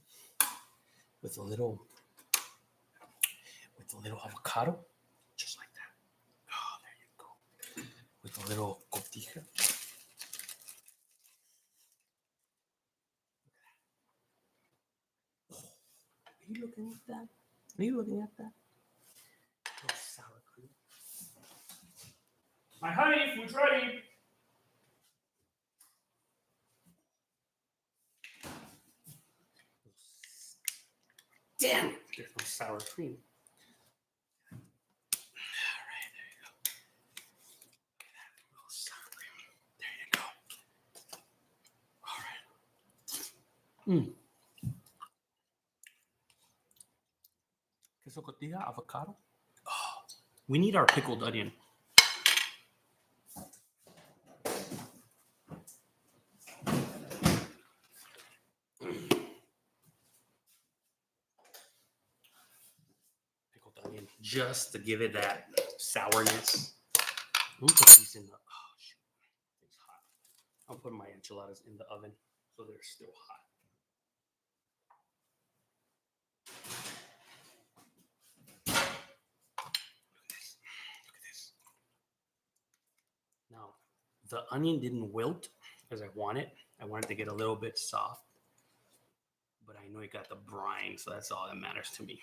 with a little avocado, just like that. Oh, there you go. With a little cotija. Are you looking at that? Are you looking at that? Oh, sour cream. My honey, food's ready. Damn it, there's no sour cream. All right, there you go. A little sour cream. There you go. All right. Queso cotija, avocado. Oh, we need our pickled onion. Pickled onion, just to give it that sourness. Let me put these in the. Oh shoot, it's hot. I'll put my enchiladas in the oven so they're still hot. Look at this. Now, the onion didn't wilt as I wanted. I wanted to get a little bit soft, but I know it got the brine, so that's all that matters to me.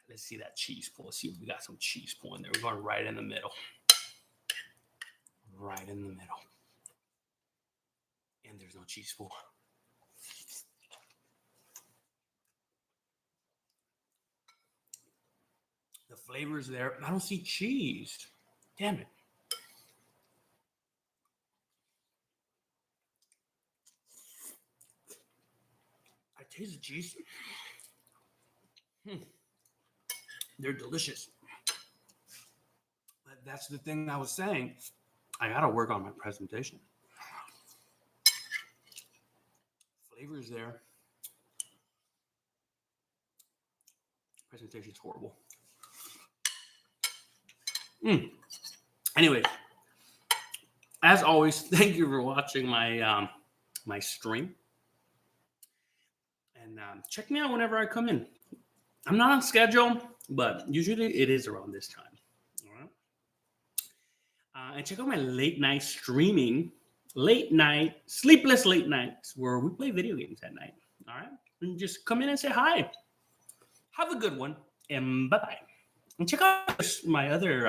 Let's see that cheese pull. Let's see if we got some cheese pull in there. We're going right in the middle. Right in the middle. And there's no cheese pull. The flavor's there. I don't see cheese. Damn it. I taste the cheese. They're delicious. But that's the thing I was saying. I gotta work on my presentation. Flavor's there. Presentation's horrible. Anyway, as always, thank you for watching my my stream. And check me out whenever I come in. I'm not on schedule, but usually it is around this time. All right. And check out my late night streaming, sleepless late nights, where we play video games at night. All right. And just come in and say hi. Have a good one, and bye-bye. And check out my other